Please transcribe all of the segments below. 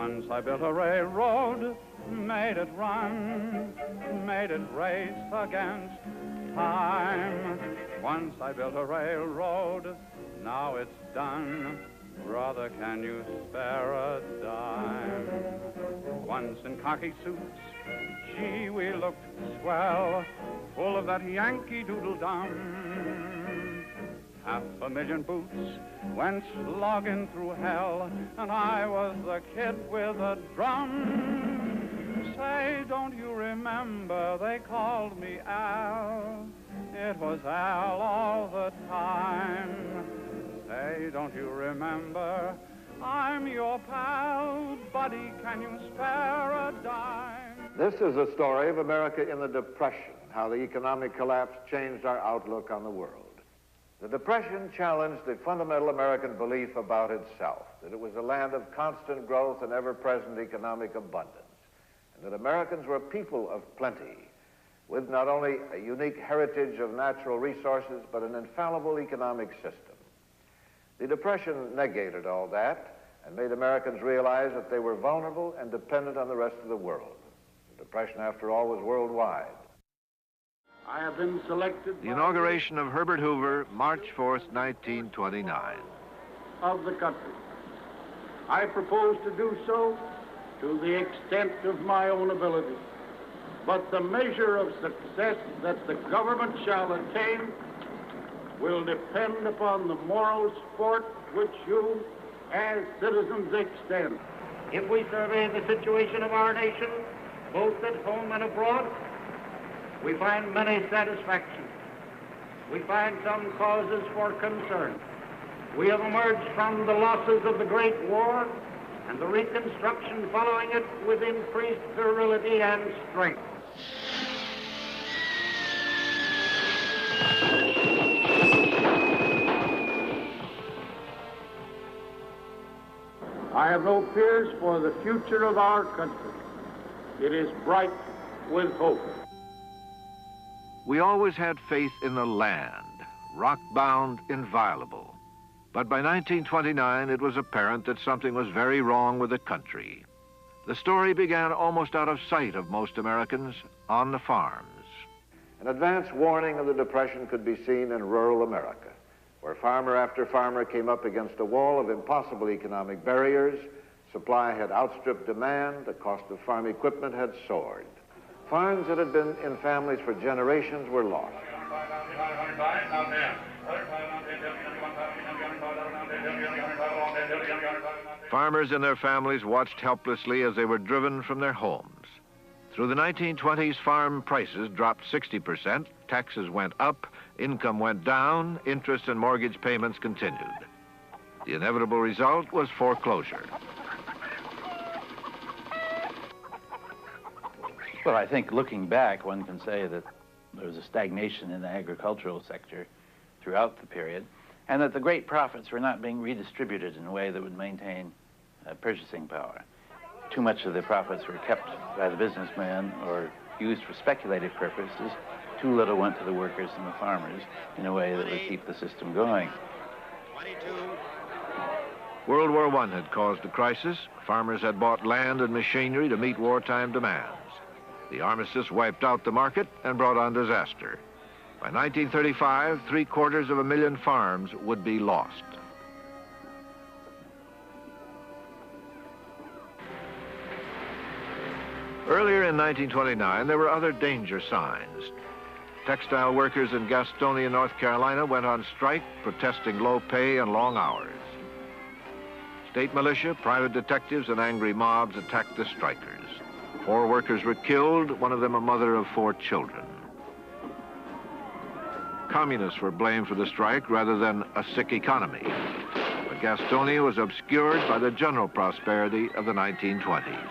Once I built a railroad, made it run, made it race against time. Once I built a railroad, now it's done. Brother, can you spare a dime? Once in khaki suits, gee, we looked swell, full of that Yankee doodle-dum. 500,000 boots went slogging through hell, and I was the kid with a drum. Say, don't you remember they called me Al? It was Al all the time. Say, don't you remember I'm your pal? Buddy, can you spare a dime? This is a story of America in the Depression, how the economic collapse changed our outlook on the world. The Depression challenged the fundamental American belief about itself, that it was a land of constant growth and ever-present economic abundance, and that Americans were a people of plenty, with not only a unique heritage of natural resources, but an infallible economic system. The Depression negated all that and made Americans realize that they were vulnerable and dependent on the rest of the world. The Depression, after all, was worldwide. I have been selected. The inauguration of Herbert Hoover, March 4th, 1929. Of the country. I propose to do so to the extent of my own ability. But the measure of success that the government shall attain will depend upon the moral support which you, as citizens, extend. If we survey the situation of our nation, both at home and abroad, we find many satisfactions. We find some causes for concern. We have emerged from the losses of the Great War and the reconstruction following it with increased virility and strength. I have no fears for the future of our country. It is bright with hope. We always had faith in the land, rock-bound, inviolable. But by 1929, it was apparent that something was very wrong with the country. The story began almost out of sight of most Americans, on the farms. An advance warning of the Depression could be seen in rural America, where farmer after farmer came up against a wall of impossible economic barriers. Supply had outstripped demand, the cost of farm equipment had soared. Farms that had been in families for generations were lost. Farmers and their families watched helplessly as they were driven from their homes. Through the 1920s, farm prices dropped 60%, taxes went up, income went down, interest and mortgage payments continued. The inevitable result was foreclosure. Well, I think looking back, one can say that there was a stagnation in the agricultural sector throughout the period, and that the great profits were not being redistributed in a way that would maintain purchasing power. Too much of the profits were kept by the businessman or used for speculative purposes. Too little went to the workers and the farmers in a way that would keep the system going. 22. World War I had caused a crisis. Farmers had bought land and machinery to meet wartime demands. The armistice wiped out the market and brought on disaster. By 1935, 750,000 farms would be lost. Earlier in 1929, there were other danger signs. Textile workers in Gastonia, North Carolina went on strike, protesting low pay and long hours. State militia, private detectives, and angry mobs attacked the strikers. 4 workers were killed, one of them a mother of 4 children. Communists were blamed for the strike rather than a sick economy. But Gastonia was obscured by the general prosperity of the 1920s.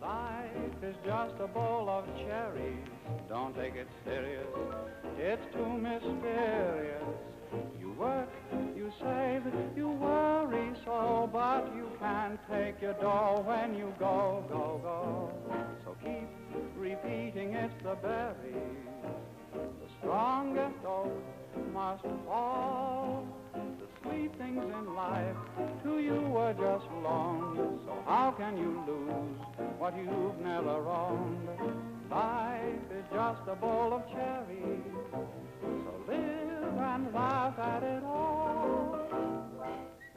Life is just a bowl of cherries. Don't take it serious. It's too mysterious. You work, you save, you worry so, but you can't take your dough when you go, go, go. So keep repeating it's the berries. The strongest oak must fall. The sweet things in life to you were America just loaned, so how can you lose what you've never owned? Life is just a bowl of cherries, so live and laugh at it all.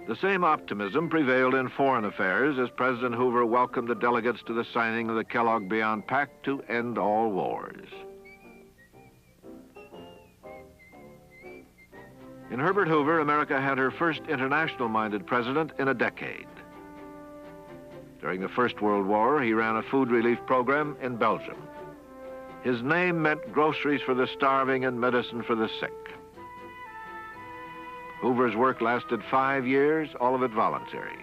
The same optimism prevailed in foreign affairs as President Hoover welcomed the delegates to the signing of the Kellogg-Briand Pact to end all wars. In Herbert Hoover, America had her first international-minded president in a decade. During the First World War, he ran a food relief program in Belgium. His name meant groceries for the starving and medicine for the sick. Hoover's work lasted 5 years, all of it voluntary.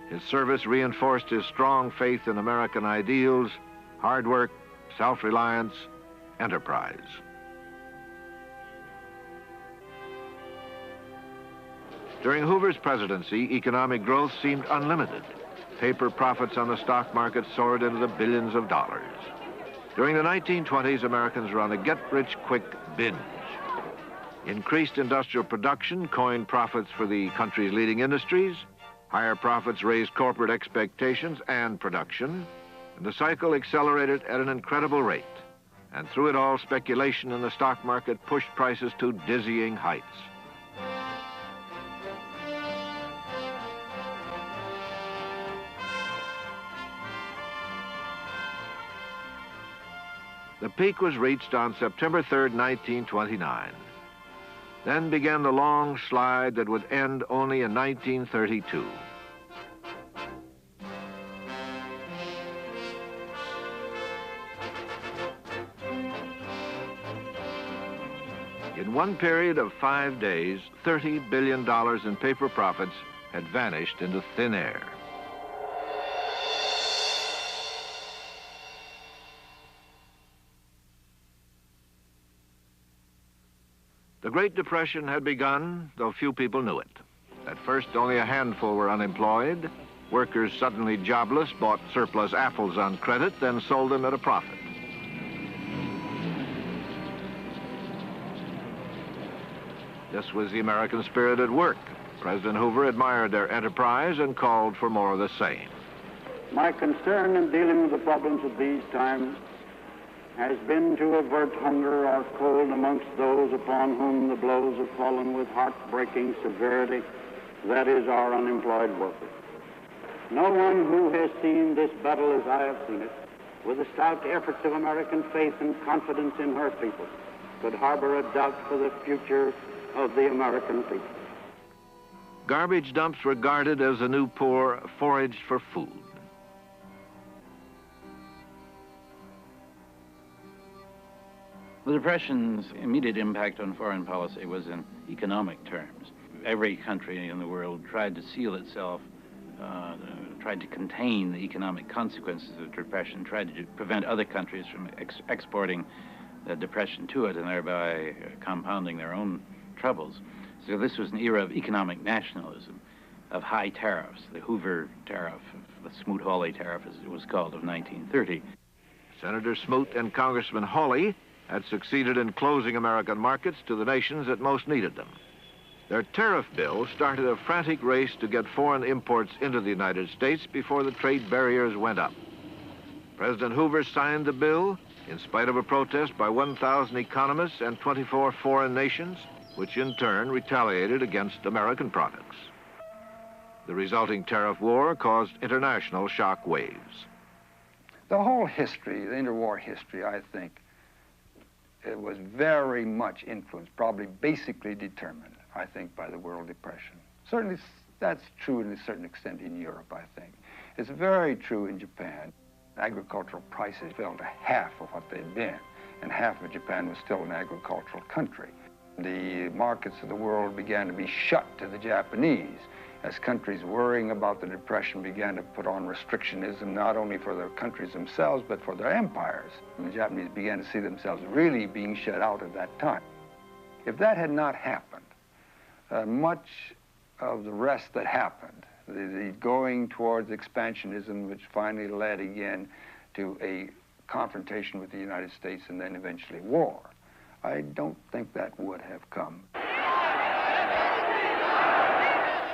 His service reinforced his strong faith in American ideals, hard work, self-reliance, enterprise. During Hoover's presidency, economic growth seemed unlimited. Paper profits on the stock market soared into the billions of dollars. During the 1920s, Americans were on a get-rich-quick binge. Increased industrial production coined profits for the country's leading industries. Higher profits raised corporate expectations and production. And the cycle accelerated at an incredible rate. And through it all, speculation in the stock market pushed prices to dizzying heights. The peak was reached on September 3rd, 1929. Then began the long slide that would end only in 1932. In one period of 5 days, $30 billion in paper profits had vanished into thin air. The Great Depression had begun, though few people knew it. At first, only a handful were unemployed. Workers suddenly jobless bought surplus apples on credit, then sold them at a profit. This was the American spirit at work. President Hoover admired their enterprise and called for more of the same. My concern in dealing with the problems of these times has been to avert hunger or cold amongst those upon whom the blows have fallen with heartbreaking severity, that is, our unemployed workers. No one who has seen this battle as I have seen it, with the stout efforts of American faith and confidence in her people, could harbor a doubt for the future of the American people. Garbage dumps were guarded as the new poor foraged for food. The Depression's immediate impact on foreign policy was in economic terms. Every country in the world tried to seal itself, tried to contain the economic consequences of the Depression, tried to prevent other countries from exporting the Depression to it and thereby compounding their own troubles. So this was an era of economic nationalism, of high tariffs, the Hoover tariff, the Smoot-Hawley tariff as it was called, of 1930. Senator Smoot and Congressman Hawley had succeeded in closing American markets to the nations that most needed them. Their tariff bill started a frantic race to get foreign imports into the United States before the trade barriers went up. President Hoover signed the bill in spite of a protest by 1,000 economists and 24 foreign nations, which in turn retaliated against American products. The resulting tariff war caused international shock waves. The whole history, the interwar history, I think, it was very much influenced, probably basically determined, I think, by the World Depression. Certainly that's true to a certain extent in Europe, I think. It's very true in Japan. Agricultural prices fell to half of what they'd been, and half of Japan was still an agricultural country. The markets of the world began to be shut to the Japanese as countries worrying about the Depression began to put on restrictionism, not only for their countries themselves, but for their empires. And the Japanese began to see themselves really being shut out at that time. If that had not happened, much of the rest that happened, the going towards expansionism, which finally led again to a confrontation with the United States and then eventually war, I don't think that would have come.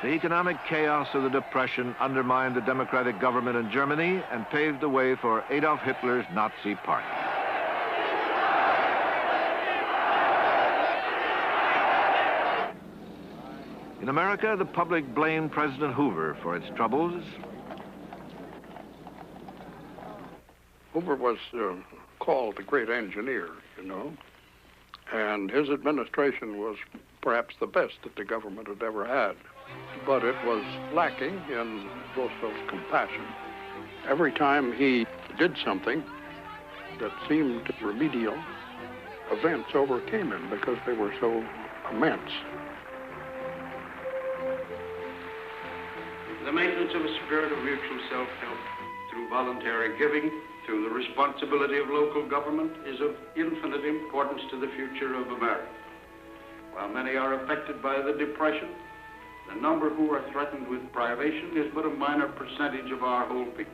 The economic chaos of the Depression undermined the democratic government in Germany and paved the way for Adolf Hitler's Nazi Party. In America, the public blamed President Hoover for its troubles. Hoover was called the great engineer, you know, and his administration was perhaps the best that the government had ever had. But it was lacking in Roosevelt's compassion. Every time he did something that seemed remedial, events overcame him because they were so immense. The maintenance of a spirit of mutual self-help through voluntary giving, through the responsibility of local government, is of infinite importance to the future of America. While many are affected by the Depression, the number who are threatened with privation is but a minor percentage of our whole people.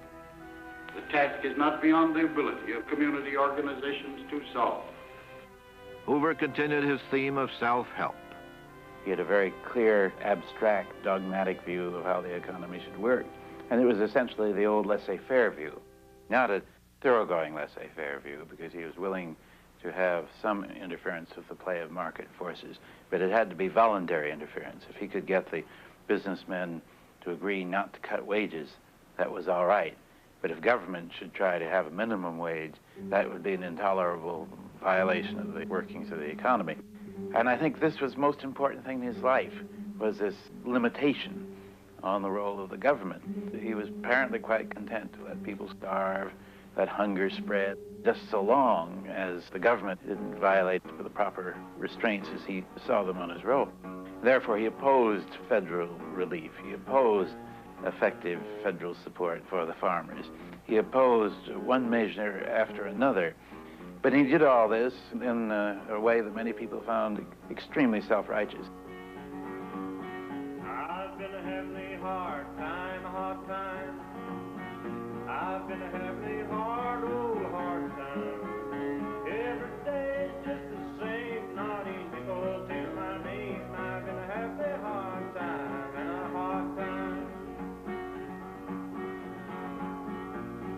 The task is not beyond the ability of community organizations to solve. Hoover continued his theme of self-help. He had a very clear, abstract, dogmatic view of how the economy should work. And it was essentially the old laissez-faire view, not a thoroughgoing laissez-faire view, because he was willing to have some interference with the play of market forces, but it had to be voluntary interference. If he could get the businessmen to agree not to cut wages, that was all right. But if government should try to have a minimum wage, that would be an intolerable violation of the workings of the economy. And I think this was the most important thing in his life, was this limitation on the role of the government. He was apparently quite content to let people starve, let hunger spread, just so long as the government didn't violate the proper restraints as he saw them on his road. Therefore, he opposed federal relief. He opposed effective federal support for the farmers. He opposed one measure after another. But he did all this in a way that many people found extremely self-righteous. I've been having a hard time, I've been having a hard, old hard time. Every day is just the same, not easy to take my name. I've been having a hard time and a hard time.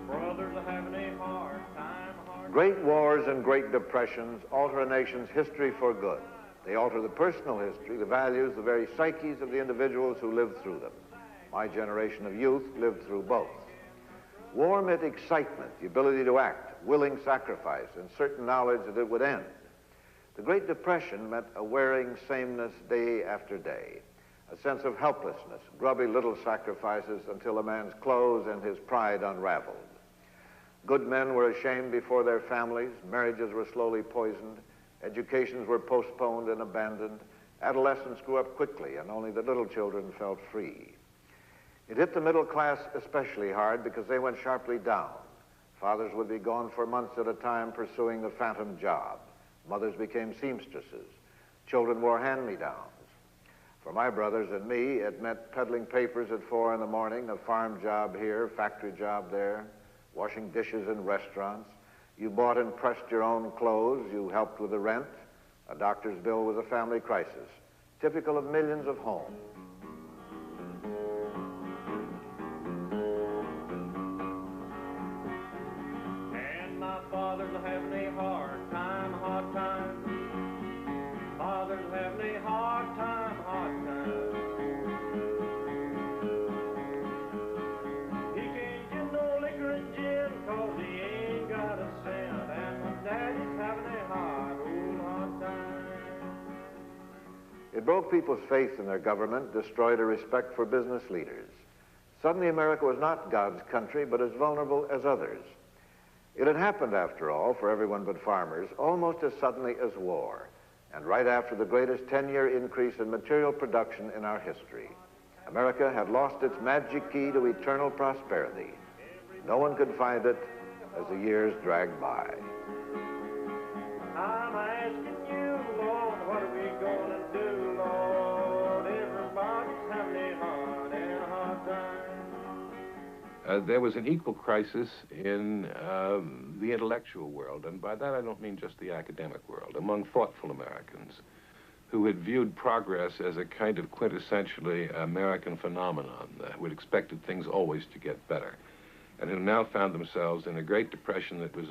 Brothers are having a hard time. Great wars and great depressions alter a nation's history for good. They alter the personal history, the values, the very psyches of the individuals who lived through them. My generation of youth lived through both. War meant excitement, the ability to act, willing sacrifice, and certain knowledge that it would end. The Great Depression meant a wearing sameness day after day, a sense of helplessness, grubby little sacrifices until a man's clothes and his pride unraveled. Good men were ashamed before their families, marriages were slowly poisoned, educations were postponed and abandoned, adolescents grew up quickly, and only the little children felt free. It hit the middle class especially hard because they went sharply down. Fathers would be gone for months at a time pursuing the phantom job. Mothers became seamstresses. Children wore hand-me-downs. For my brothers and me, it meant peddling papers at 4 in the morning, a farm job here, factory job there, washing dishes in restaurants. You bought and pressed your own clothes. You helped with the rent. A doctor's bill was a family crisis, typical of millions of homes. And my father's having a hard time, hard time. Father's having a hard time, hard time. He can't get no liquor and gin 'cause he ain't got a cent. And my daddy's having a hard, old hard time. It broke people's faith in their government, destroyed a respect for business leaders. Suddenly, America was not God's country, but as vulnerable as others. It had happened, after all, for everyone but farmers, almost as suddenly as war, and right after the greatest 10-year increase in material production in our history. America had lost its magic key to eternal prosperity. No one could find it as the years dragged by. I'm asking you, Lord, what are we gonna do, Lord? Everybody's having a hard and a hard time. There was an equal crisis in the intellectual world, and by that I don't mean just the academic world, among thoughtful Americans. who had viewed progress as a kind of quintessentially American phenomenon, who had expected things always to get better, and who now found themselves in a Great Depression that was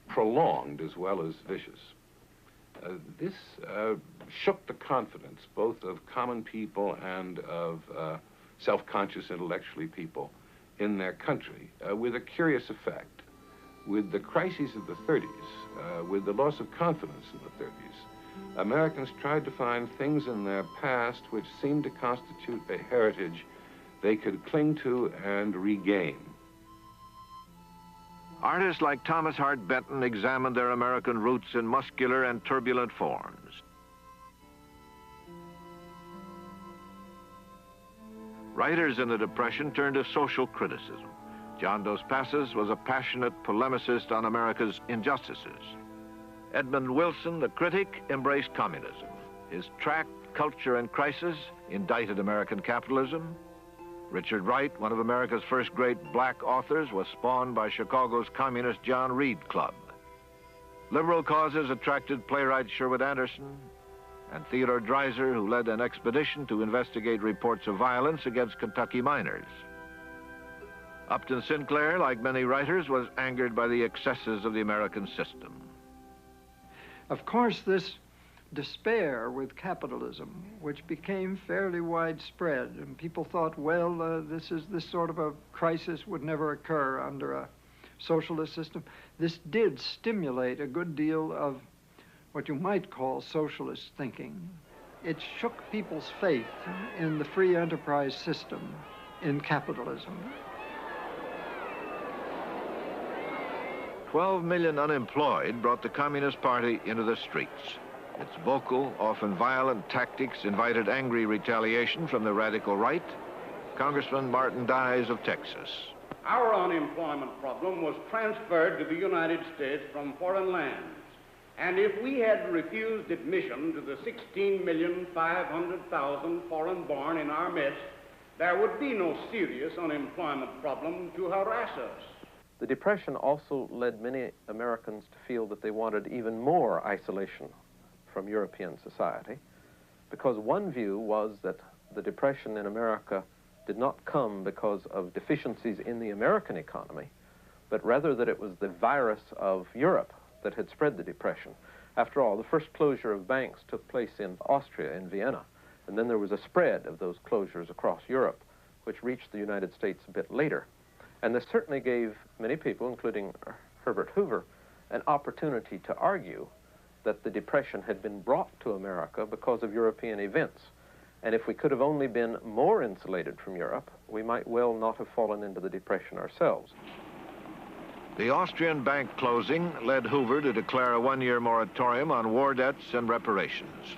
prolonged as well as vicious. This shook the confidence both of common people and of self-conscious intellectually people in their country with a curious effect. With the crises of the 30s, with the loss of confidence in the 30s, Americans tried to find things in their past which seemed to constitute a heritage they could cling to and regain. Artists like Thomas Hart Benton examined their American roots in muscular and turbulent forms. Writers in the Depression turned to social criticism. John Dos Passos was a passionate polemicist on America's injustices. Edmund Wilson, the critic, embraced communism. His tract, Culture and Crisis, indicted American capitalism. Richard Wright, one of America's first great black authors, was spawned by Chicago's communist John Reed Club. Liberal causes attracted playwright Sherwood Anderson and Theodore Dreiser, who led an expedition to investigate reports of violence against Kentucky miners. Upton Sinclair, like many writers, was angered by the excesses of the American system. Of course, this despair with capitalism, which became fairly widespread, and people thought, well, this sort of a crisis would never occur under a socialist system. This did stimulate a good deal of what you might call socialist thinking. It shook people's faith in the free enterprise system, in capitalism. 12 million unemployed brought the Communist Party into the streets. Its vocal, often violent tactics invited angry retaliation from the radical right. Congressman Martin Dies of Texas. Our unemployment problem was transferred to the United States from foreign lands. And if we had refused admission to the 16,500,000 foreign-born in our midst, there would be no serious unemployment problem to harass us. The Depression also led many Americans to feel that they wanted even more isolation from European society, because one view was that the Depression in America did not come because of deficiencies in the American economy, but rather that it was the virus of Europe that had spread the Depression. After all, the first closure of banks took place in Austria, in Vienna, and then there was a spread of those closures across Europe, which reached the United States a bit later. And this certainly gave many people, including Herbert Hoover, an opportunity to argue that the Depression had been brought to America because of European events. And if we could have only been more insulated from Europe, we might well not have fallen into the Depression ourselves. The Austrian bank closing led Hoover to declare a one-year moratorium on war debts and reparations.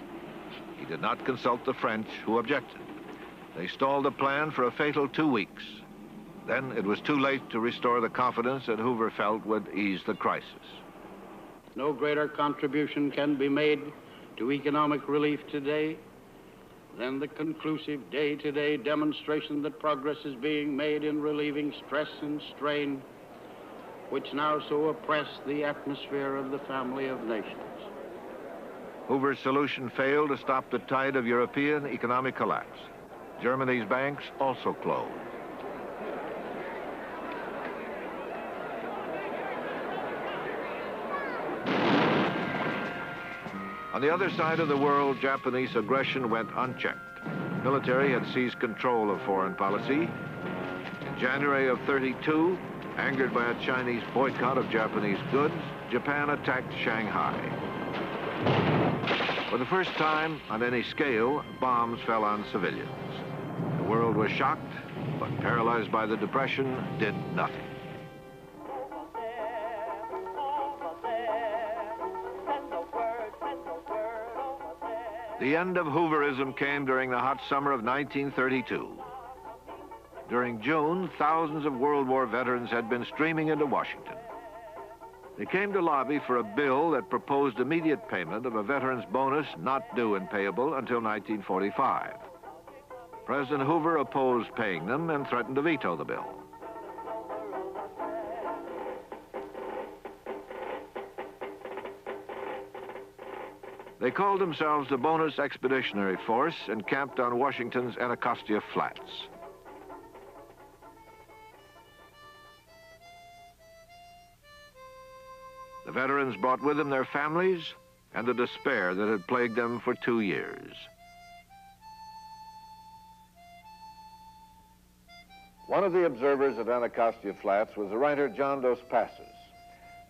He did not consult the French, who objected. They stalled a plan for a fatal 2 weeks. Then it was too late to restore the confidence that Hoover felt would ease the crisis. No greater contribution can be made to economic relief today than the conclusive day-to-day demonstration that progress is being made in relieving stress and strain, which now so oppress the atmosphere of the family of nations. Hoover's solution failed to stop the tide of European economic collapse. Germany's banks also closed. On the other side of the world, Japanese aggression went unchecked. The military had seized control of foreign policy. In January of '32, angered by a Chinese boycott of Japanese goods, Japan attacked Shanghai. For the first time on any scale, bombs fell on civilians. The world was shocked, but paralyzed by the Depression, did nothing. The end of Hooverism came during the hot summer of 1932. During June, thousands of World War veterans had been streaming into Washington. They came to lobby for a bill that proposed immediate payment of a veteran's bonus not due and payable until 1945. President Hoover opposed paying them and threatened to veto the bill. They called themselves the Bonus Expeditionary Force and camped on Washington's Anacostia Flats. The veterans brought with them their families and the despair that had plagued them for 2 years. One of the observers at Anacostia Flats was the writer John Dos Passos.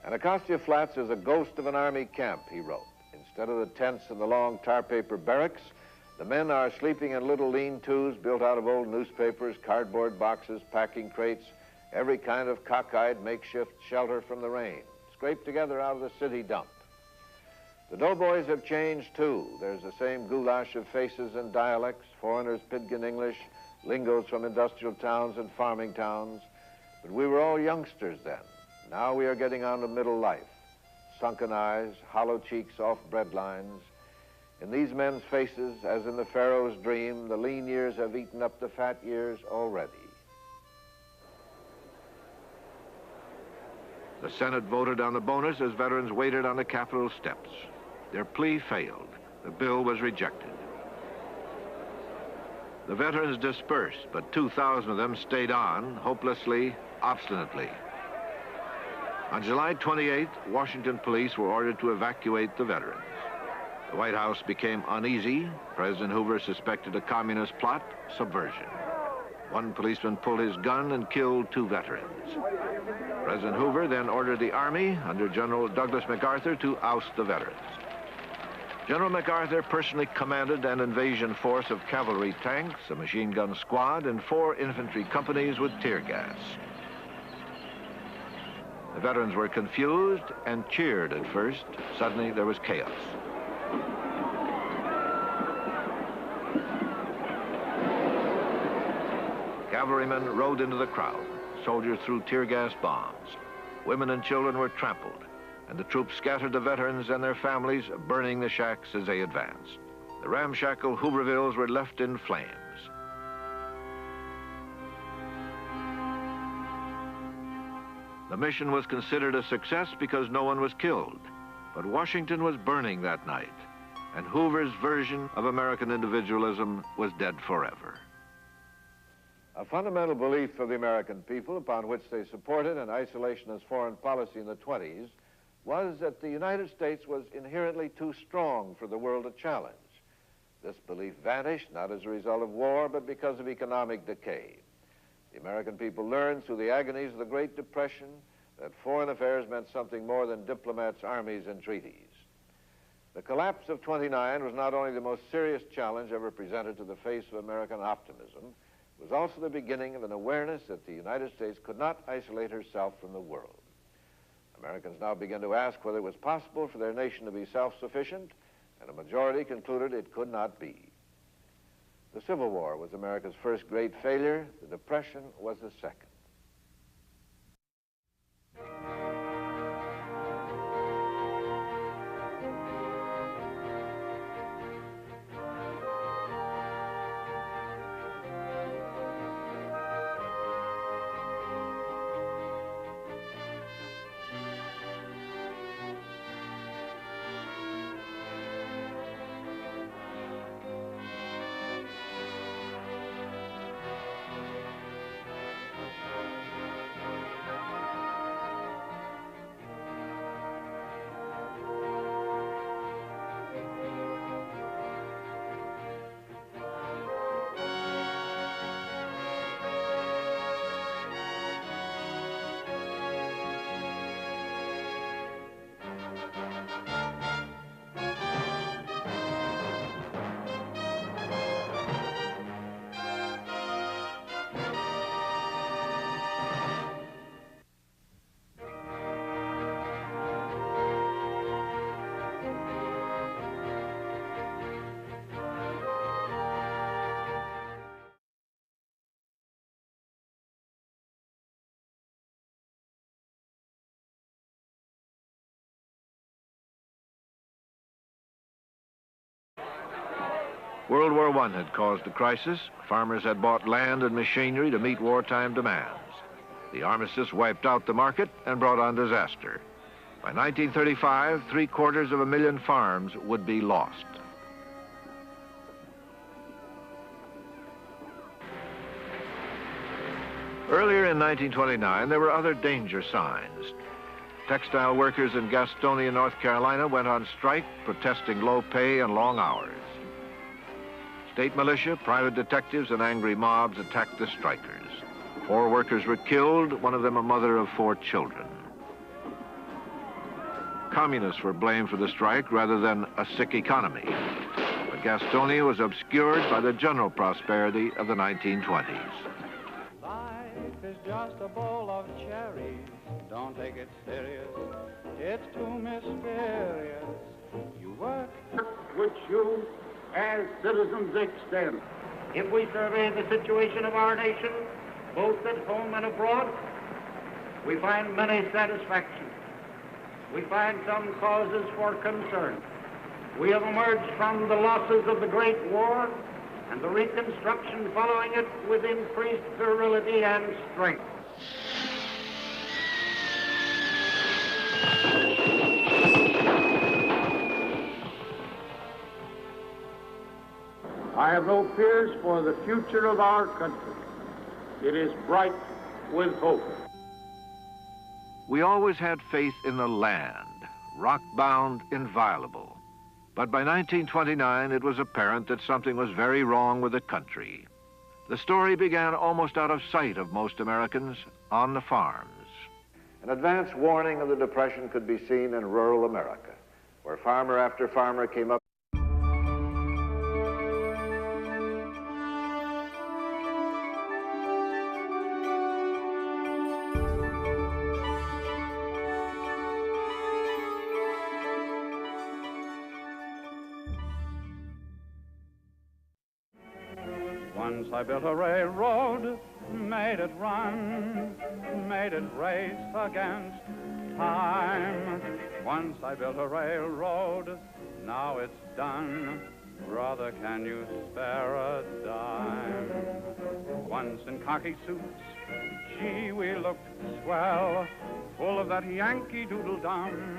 Anacostia Flats is a ghost of an army camp, he wrote. Instead of the tents and the long tar paper barracks, the men are sleeping in little lean-tos built out of old newspapers, cardboard boxes, packing crates, every kind of cockeyed makeshift shelter from the rain, scraped together out of the city dump. The doughboys have changed too. There's the same goulash of faces and dialects, foreigners' pidgin English, lingos from industrial towns and farming towns. But we were all youngsters then. Now we are getting on to middle life. Sunken eyes, hollow cheeks off bread lines. In these men's faces, as in the Pharaoh's dream, the lean years have eaten up the fat years already. The Senate voted on the bonus as veterans waited on the Capitol steps. Their plea failed. The bill was rejected. The veterans dispersed, but 2,000 of them stayed on, hopelessly, obstinately. On July 28th, Washington police were ordered to evacuate the veterans. The White House became uneasy. President Hoover suspected a communist plot, subversion. One policeman pulled his gun and killed 2 veterans. President Hoover then ordered the Army, under General Douglas MacArthur, to oust the veterans. General MacArthur personally commanded an invasion force of cavalry tanks, a machine gun squad, and 4 infantry companies with tear gas. The veterans were confused and cheered at first. Suddenly, there was chaos. Cavalrymen rode into the crowd. Soldiers threw tear gas bombs. Women and children were trampled, and the troops scattered the veterans and their families, burning the shacks as they advanced. The ramshackle Hoovervilles were left in flames. The mission was considered a success because no one was killed, but Washington was burning that night, and Hoover's version of American individualism was dead forever. A fundamental belief of the American people, upon which they supported an isolationist foreign policy in the 20s, was that the United States was inherently too strong for the world to challenge. This belief vanished, not as a result of war, but because of economic decay. The American people learned through the agonies of the Great Depression that foreign affairs meant something more than diplomats, armies, and treaties. The collapse of 29 was not only the most serious challenge ever presented to the face of American optimism, it was also the beginning of an awareness that the United States could not isolate herself from the world. Americans now began to ask whether it was possible for their nation to be self-sufficient, and a majority concluded it could not be. The Civil War was America's first great failure. The Depression was the second. World War I had caused a crisis. Farmers had bought land and machinery to meet wartime demands. The armistice wiped out the market and brought on disaster. By 1935, 750,000 farms would be lost. Earlier in 1929, there were other danger signs. Textile workers in Gastonia, North Carolina went on strike, protesting low pay and long hours. State militia, private detectives, and angry mobs attacked the strikers. 4 workers were killed, one of them a mother of 4 children. Communists were blamed for the strike rather than a sick economy. But Gastonia was obscured by the general prosperity of the 1920s. Life is just a bowl of cherries. Don't take it serious. It's too mysterious. You work which you, as citizens, extend. If we survey the situation of our nation, both at home and abroad, we find many satisfactions. We find some causes for concern. We have emerged from the losses of the Great War and the reconstruction following it with increased virility and strength. I have no fears for the future of our country. It is bright with hope. We always had faith in the land, rock-bound, inviolable. But by 1929, it was apparent that something was very wrong with the country. The story began almost out of sight of most Americans, on the farms. An advance warning of the Depression could be seen in rural America, where farmer after farmer came up. Once I built a railroad, made it run, made it race against time. Once I built a railroad, now it's done. Brother, can you spare a dime? Once in khaki suits, gee, we looked swell, full of that Yankee Doodle-Dum.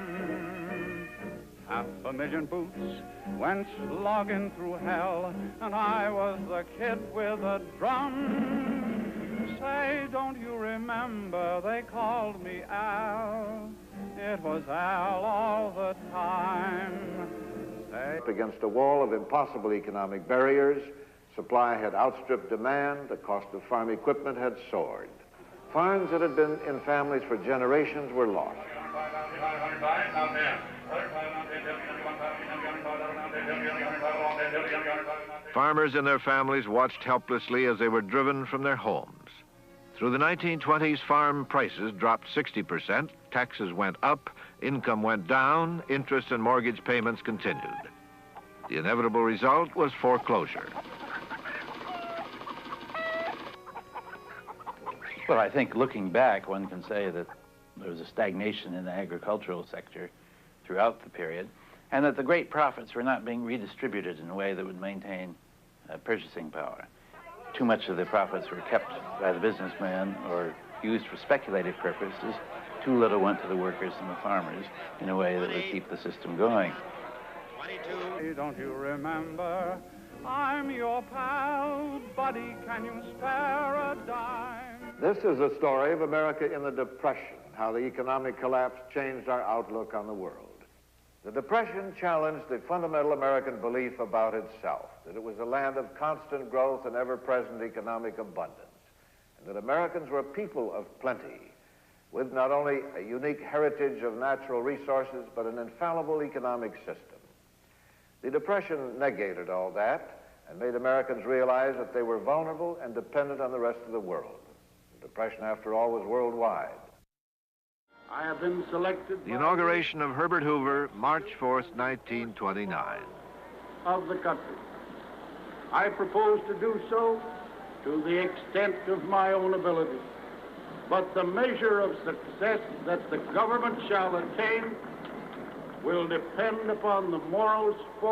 500,000 boots went slogging through hell, and I was the kid with a drum. Say, don't you remember they called me Al? It was Al all the time. Say, Up against a wall of impossible economic barriers, supply had outstripped demand, the cost of farm equipment had soared. Farms that had been in families for generations were lost. Farmers and their families watched helplessly as they were driven from their homes. Through the 1920s, farm prices dropped 60%, taxes went up, income went down, interest and mortgage payments continued. The inevitable result was foreclosure. Well, I think looking back, one can say that there was a stagnation in the agricultural sector throughout the period, and that the great profits were not being redistributed in a way that would maintain purchasing power. Too much of the profits were kept by the businessman or used for speculative purposes. Too little went to the workers and the farmers in a way that would keep the system going. 22. Don't you remember? I'm your pal, buddy, can you spare a dime? This is a story of America in the Depression, how the economic collapse changed our outlook on the world. The Depression challenged the fundamental American belief about itself, that it was a land of constant growth and ever-present economic abundance, and that Americans were a people of plenty, with not only a unique heritage of natural resources, but an infallible economic system. The Depression negated all that and made Americans realize that they were vulnerable and dependent on the rest of the world. The Depression, after all, was worldwide. I have been selected The inauguration of Herbert Hoover, March 4th, 1929. of the country. I propose to do so to the extent of my own ability. But the measure of success that the government shall attain will depend upon the moral support